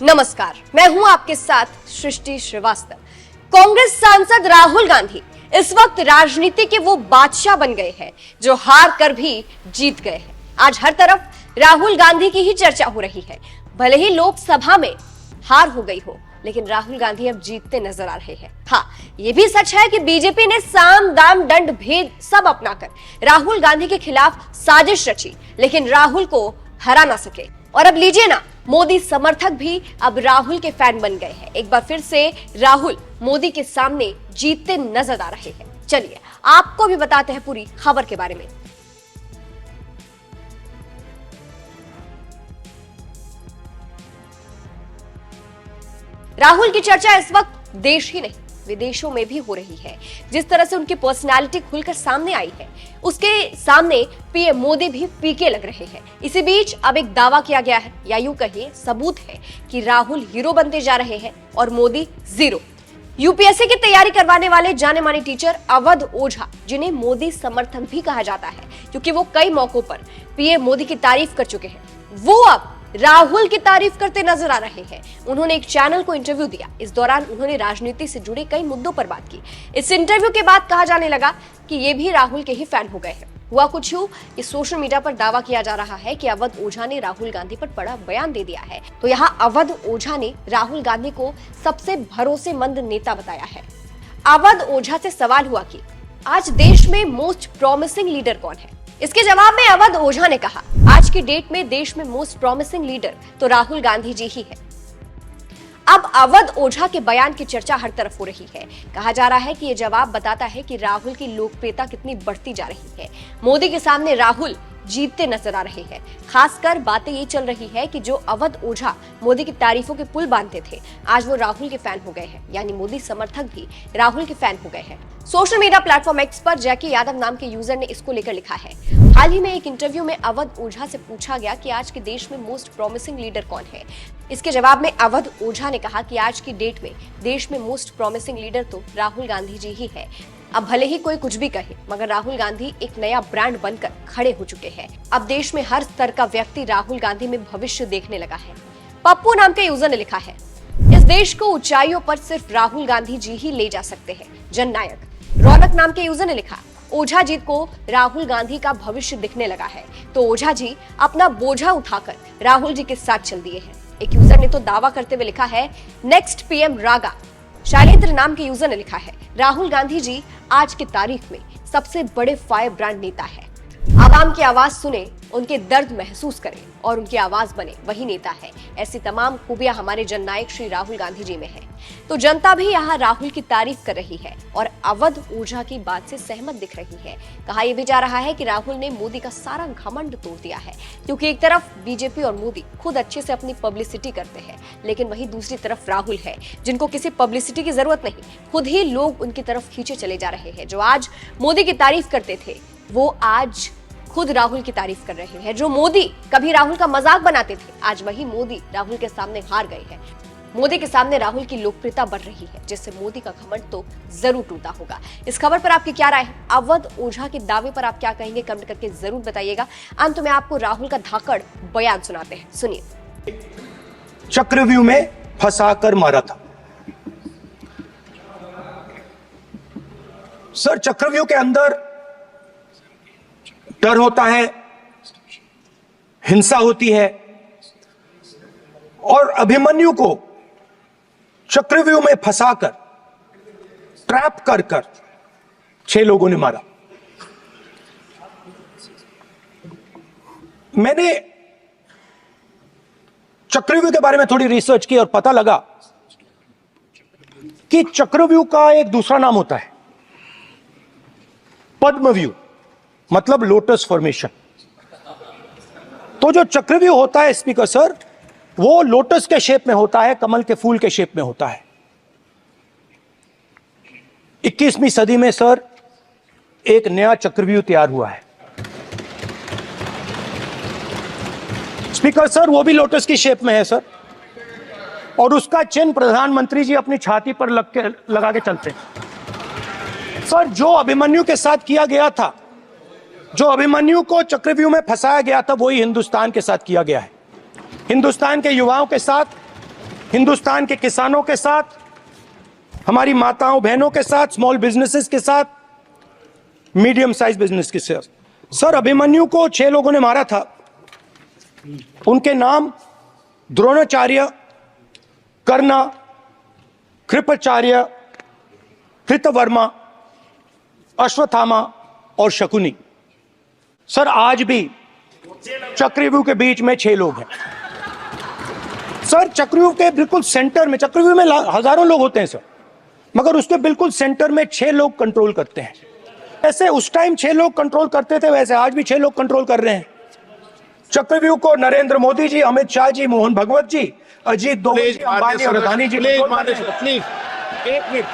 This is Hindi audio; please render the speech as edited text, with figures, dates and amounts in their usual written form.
नमस्कार, मैं हूं आपके साथ सृष्टि श्रीवास्तव। कांग्रेस सांसद राहुल गांधी इस वक्त राजनीति के वो बादशाह बन गए हैं जो हार कर भी जीत गए हैं। आज हर तरफ राहुल गांधी की ही चर्चा हो रही है। भले ही लोकसभा में हार हो गई हो, लेकिन राहुल गांधी अब जीतते नजर आ रहे हैं। हाँ, ये भी सच है कि बीजेपी ने साम दाम दंड भेद सब अपनाकर राहुल गांधी के खिलाफ साजिश रची, लेकिन राहुल को हरा ना सके। और अब लीजिए ना, मोदी समर्थक भी अब राहुल के फैन बन गए हैं। एक बार फिर से राहुल मोदी के सामने जीतते नजर आ रहे हैं। चलिए आपको भी बताते हैं पूरी खबर के बारे में। राहुल की चर्चा इस वक्त देश ही नहीं, विदेशों में भी हो रही है। जिस तरह से उनकी पर्सनालिटी खुलकर सामने आई है, उसके सामने पीएम मोदी भी फीके लग रहे हैं। इसी बीच अब एक दावा किया गया है, या यूं कहिए सबूत है, कि राहुल हीरो बनते जा रहे हैं और मोदी जीरो। यूपीएससी की तैयारी करवाने वाले जाने माने टीचर अवध ओझा, जिन्हें मोदी समर्थक भी कहा जाता है क्योंकि वो कई मौकों पर पीएम मोदी की तारीफ कर चुके हैं, वो अब राहुल की तारीफ करते नजर आ रहे हैं। उन्होंने एक चैनल को इंटरव्यू दिया। इस दौरान उन्होंने राजनीति से जुड़े कई मुद्दों पर बात की। इस इंटरव्यू के बाद कहा जाने लगा कि ये भी राहुल के ही फैन हो गए हैं। हुआ कुछ यूं कि सोशल मीडिया पर दावा किया जा रहा है कि अवध ओझा ने राहुल गांधी पर बड़ा बयान दे दिया है। तो यहाँ अवध ओझा ने राहुल गांधी को सबसे भरोसेमंद नेता बताया है। अवध ओझा से सवाल हुआ कि आज देश में मोस्ट प्रॉमिसिंग लीडर कौन है। इसके जवाब में अवध ओझा ने कहा, आज की डेट में देश में मोस्ट प्रॉमिसिंग लीडर तो राहुल गांधी जी ही है। अब अवध ओझा के बयान की चर्चा हर तरफ हो रही है। कहा जा रहा है कि यह जवाब बताता है कि राहुल की लोकप्रियता कितनी बढ़ती जा रही है। मोदी के सामने राहुल जीतते नजर आ रहे हैं। खासकर बातें ये चल रही है कि जो अवध ओझा मोदी की तारीफों के पुल बांधते थे, आज वो राहुल के फैन हो गए हैं, यानी मोदी समर्थक भी राहुल के फैन हो गए हैं। सोशल मीडिया प्लेटफॉर्म एक्स पर जैकी यादव नाम के यूजर ने इसको लेकर लिखा है। हाल ही में एक इंटरव्यू में अवध ओझा से पूछा गया कि आज के देश में मोस्ट प्रॉमिसिंग लीडर कौन है। इसके जवाब में अवध ओझा ने कहा कि आज की डेट में देश में मोस्ट प्रॉमिसिंग लीडर तो राहुल गांधी जी ही है। अब भले ही कोई कुछ भी कहे, मगर राहुल गांधी एक नया ब्रांड बनकर खड़े हो चुके हैं। अब देश में हर स्तर का व्यक्ति राहुल गांधी में भविष्य देखने लगा है। पप्पू नाम के यूजर ने लिखा है, इस देश को ऊंचाइयों पर सिर्फ राहुल गांधी जी ही ले जा सकते हैं, जननायक। रौनक नाम के यूजर ने लिखा, ओझा जी को राहुल गांधी का भविष्य दिखने लगा है, तो ओझा जी अपना बोझा उठाकर राहुल जी के साथ चल दिए हैं। एक यूजर ने तो दावा करते हुए लिखा है, नेक्स्ट पीएम रागा। शैलेंद्र नाम के यूजर ने लिखा है, राहुल गांधी जी आज की तारीख में सबसे बड़े फायर ब्रांड नेता है। आवाम की आवाज सुने, उनके दर्द महसूस करें और उनकी आवाज बने, वही नेता है। ऐसी तमाम खूबियां हमारे जननायक श्री राहुल गांधी जी में है। तो जनता भी यहाँ राहुल की तारीफ कर रही है और अवध ओझा की बात से सहमत दिख रही है। कहा यह भी जा रहा है कि राहुल ने मोदी का सारा घमंड तोड़ दिया है, क्योंकि एक तरफ बीजेपी और मोदी खुद अच्छे से अपनी पब्लिसिटी करते हैं, लेकिन वहीं दूसरी तरफ राहुल है, जिनको किसी पब्लिसिटी की जरूरत नहीं, खुद ही लोग उनकी तरफ खींचे चले जा रहे हैं। जो आज मोदी की तारीफ करते थे, वो आज खुद राहुल की तारीफ कर रहे हैं। जो मोदी कभी राहुल का मजाक बनाते थे, आज वही मोदी राहुल के सामने हार गए हैं। मोदी के सामने राहुल की लोकप्रियता बढ़ रही है, जिससे मोदी का घमंड तो जरूर टूटा होगा। इस खबर पर आपकी क्या राय है? अवध ओझा के दावे पर आप क्या कहेंगे? कमेंट करके जरूर बताइएगा। अंत में आपको राहुल का धाकड़ बयान सुनाते हैं, सुनिए। चक्रव्यूह में फंसाकर मारा था। सर, चक्रव्यूह के अंदर डर होता है, हिंसा होती है, और अभिमन्यु को चक्रव्यूह में फंसाकर ट्रैप कर 6 लोगों ने मारा। मैंने चक्रव्यूह के बारे में थोड़ी रिसर्च की और पता लगा कि चक्रव्यूह का एक दूसरा नाम होता है पद्मव्यूह, मतलब लोटस फॉर्मेशन। तो जो चक्रव्यूह होता है स्पीकर सर, वो लोटस के शेप में होता है, कमल के फूल के शेप में होता है। 21वीं सदी में सर एक नया चक्रव्यूह तैयार हुआ है स्पीकर सर, वो भी लोटस की शेप में है सर, और उसका चिन्ह प्रधानमंत्री जी अपनी छाती पर लगा के चलते हैं। सर, जो अभिमन्यु के साथ किया गया था, जो अभिमन्यु को चक्रव्यूह में फंसाया गया था, वही हिंदुस्तान के साथ किया गया है। हिंदुस्तान के युवाओं के साथ हिंदुस्तान के किसानों के साथ, हमारी माताओं बहनों के साथ, स्मॉल बिजनेसेस के साथ, मीडियम साइज बिजनेस के साथ। सर, अभिमन्यु को 6 लोगों ने मारा था। उनके नाम द्रोणाचार्य, कर्ण, कृपाचार्य, कृतवर्मा, अश्वत्थामा और शकुनी। सर, आज भी चक्रव्यूह के बीच में 6 लोग हैं। सर, चक्रव्यूह के बिल्कुल सेंटर में, चक्रव्यूह में हजारों लोग होते हैं सर, मगर उसके बिल्कुल सेंटर में 6 लोग कंट्रोल करते हैं। ऐसे उस टाइम 6 लोग कंट्रोल करते थे, वैसे आज भी 6 लोग कंट्रोल कर रहे हैं। चक्रव्यूह को नरेंद्र मोदी जी, अमित शाह जी, मोहन भगवत जी, अजीत दोवल जी, अंबानी और अदानी जी। प्लीज, एक मिनट।